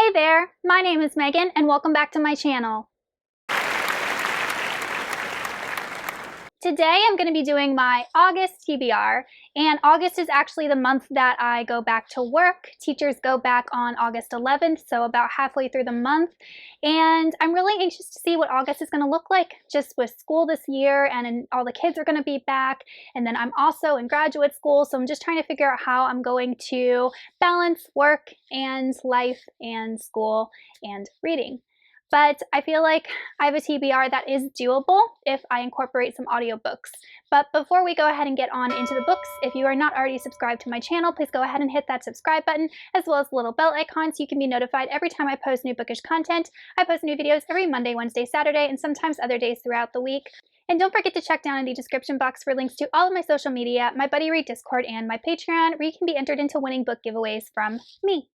Hey there, my name is Megan and welcome back to my channel. Today I'm going to be doing my August TBR, and August is actually the month that I go back to work. Teachers go back on August 11th, so about halfway through the month, and I'm really anxious to see what August is going to look like just with school this year, and all the kids are going to be back, and then I'm also in graduate school, so I'm just trying to figure out how I'm going to balance work and life and school and reading. But I feel like I have a TBR that is doable if I incorporate some audiobooks. But before we go ahead and get on into the books, if you are not already subscribed to my channel, please go ahead and hit that subscribe button, as well as the little bell icon so you can be notified every time I post new bookish content. I post new videos every Monday, Wednesday, Saturday, and sometimes other days throughout the week. And don't forget to check down in the description box for links to all of my social media, my Buddy Read Discord, and my Patreon, where you can be entered into winning book giveaways from me.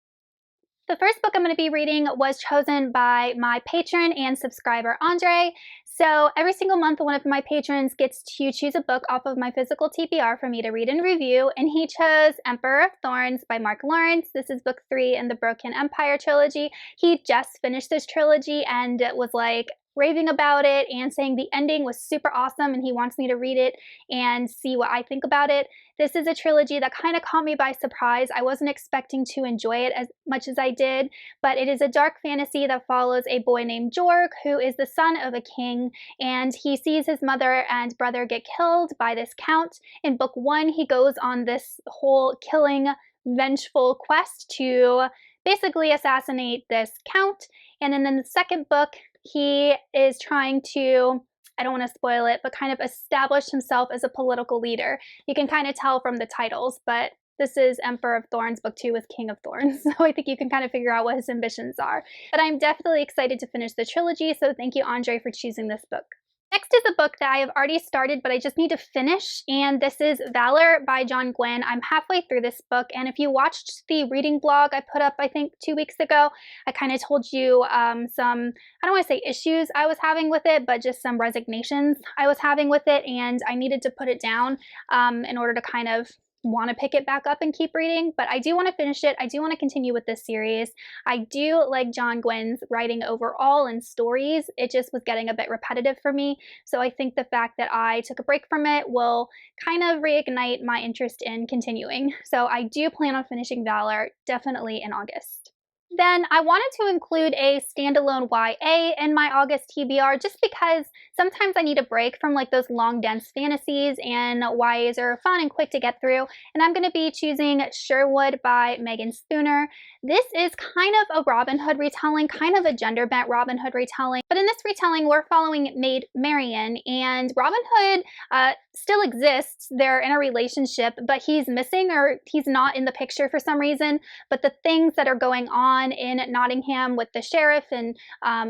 The first book I'm going to be reading was chosen by my patron and subscriber, Andre. So every single month, one of my patrons gets to choose a book off of my physical TBR for me to read and review, and he chose Emperor of Thorns by Mark Lawrence. This is book 3 in the Broken Empire trilogy. He just finished this trilogy and was like raving about it and saying the ending was super awesome and he wants me to read it and see what I think about it. This is a trilogy that kind of caught me by surprise. I wasn't expecting to enjoy it as much as I did, but it is a dark fantasy that follows a boy named Jorg, who is the son of a king, and he sees his mother and brother get killed by this count. In book 1, he goes on this whole killing, vengeful quest to basically assassinate this count, and then in the second book, he is trying to, I don't want to spoil it, but kind of establish himself as a political leader. You can kind of tell from the titles, but this is Emperor of Thorns. Book 2 is King of Thorns. So I think you can kind of figure out what his ambitions are. But I'm definitely excited to finish the trilogy, so thank you, Andre, for choosing this book. Next is a book that I have already started, but I just need to finish, and this is Valor by John Gwynne. I'm halfway through this book, and if you watched the reading blog I put up, I think 2 weeks ago, I kind of told you some, I don't want to say issues I was having with it, but just some resignations I was having with it, and I needed to put it down in order to kind of want to pick it back up and keep reading, but I do want to finish it. I do want to continue with this series. I do like John Gwynne's writing overall and stories. It just was getting a bit repetitive for me, so I think the fact that I took a break from it will kind of reignite my interest in continuing. So I do plan on finishing Valor definitely in August. Then I wanted to include a standalone YA in my August TBR just because sometimes I need a break from like those long, dense fantasies, and YAs are fun and quick to get through. And I'm going to be choosing Sherwood by Megan Spooner. This is kind of a Robin Hood retelling, kind of a gender-bent Robin Hood retelling. But in this retelling, we're following Maid Marian, and Robin Hood still exists. They're in a relationship, but he's missing, or he's not in the picture for some reason. But the things that are going on in Nottingham with the sheriff and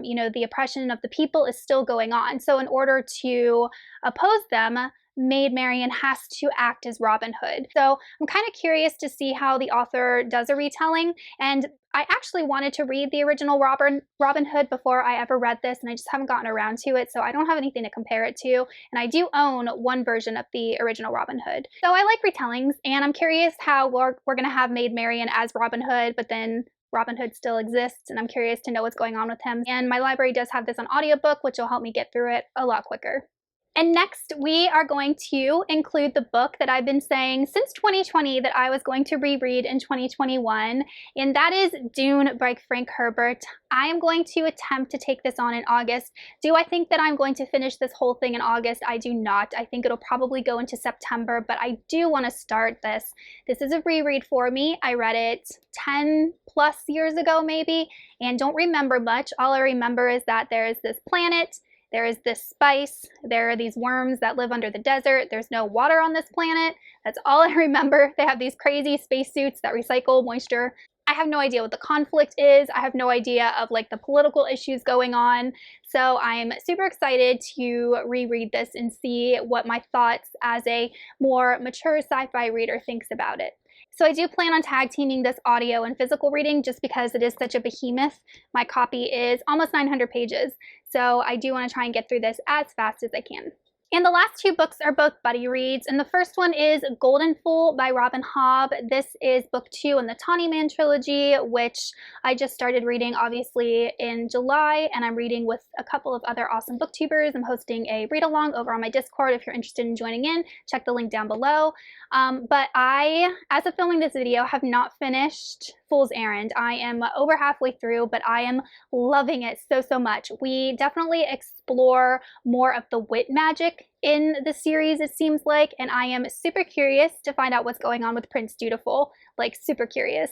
you know, the oppression of the people is still going on. So in order to oppose them, Maid Marian has to act as Robin Hood. So I'm kind of curious to see how the author does a retelling, and I actually wanted to read the original Robin Hood before I ever read this, and I just haven't gotten around to it, so I don't have anything to compare it to, and I do own one version of the original Robin Hood. So I like retellings, and I'm curious how we're going to have Maid Marian as Robin Hood, but then Robin Hood still exists, and I'm curious to know what's going on with him. And my library does have this on audiobook, which will help me get through it a lot quicker. And next, we are going to include the book that I've been saying since 2020 that I was going to reread in 2021, and that is Dune by Frank Herbert. I am going to attempt to take this on in August. Do I think that I'm going to finish this whole thing in August? I do not. I think it'll probably go into September, but I do want to start this. This is a reread for me. I read it 10 plus years ago maybe, and don't remember much. All I remember is that there is this planet, there is this spice, there are these worms that live under the desert, there's no water on this planet. That's all I remember. They have these crazy spacesuits that recycle moisture. I have no idea what the conflict is. I have no idea of like the political issues going on. So I'm super excited to reread this and see what my thoughts as a more mature sci-fi reader thinks about it. So I do plan on tag teaming this audio and physical reading just because it is such a behemoth. My copy is almost 900 pages, so I do want to try and get through this as fast as I can. And the last two books are both buddy reads, and the first one is Golden Fool by Robin Hobb. This is book 2 in the Tawny Man trilogy, which I just started reading obviously in July, and I'm reading with a couple of other awesome booktubers. I'm hosting a read-along over on my Discord. If you're interested in joining in, check the link down below. But I, as of filming this video, have not finished Fool's Errand. I am over halfway through, but I am loving it so much. We definitely explore more of the wit magic in the series, it seems like, and I am super curious to find out what's going on with Prince Dutiful, like super curious.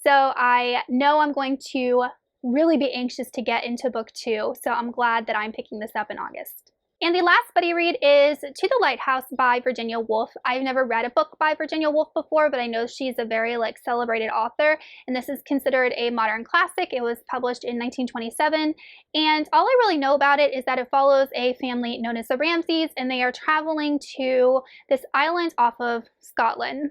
So I know I'm going to really be anxious to get into book 2, so I'm glad that I'm picking this up in August. And the last buddy read is To the Lighthouse by Virginia Woolf. I've never read a book by Virginia Woolf before, but I know she's a very celebrated author, and this is considered a modern classic. It was published in 1927, and all I really know about it is that it follows a family known as the Ramsays, and they are traveling to this island off of Scotland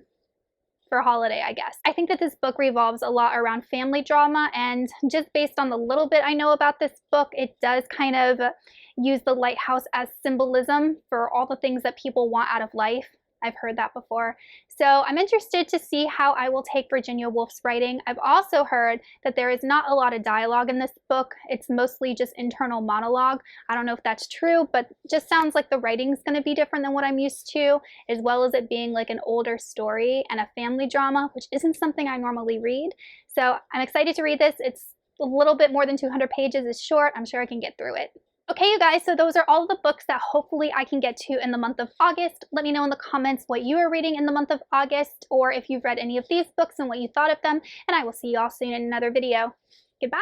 for a holiday, I guess. I think that this book revolves a lot around family drama, and just based on the little bit I know about this book, it does kind of use the lighthouse as symbolism for all the things that people want out of life. I've heard that before. So I'm interested to see how I will take Virginia Woolf's writing. I've also heard that there is not a lot of dialogue in this book. It's mostly just internal monologue. I don't know if that's true, but just sounds like the writing's going to be different than what I'm used to, as well as it being like an older story and a family drama, which isn't something I normally read. So I'm excited to read this. It's a little bit more than 200 pages. It's short. I'm sure I can get through it. Okay, you guys, so those are all the books that hopefully I can get to in the month of August. Let me know in the comments what you are reading in the month of August, or if you've read any of these books and what you thought of them, and I will see you all soon in another video. Goodbye!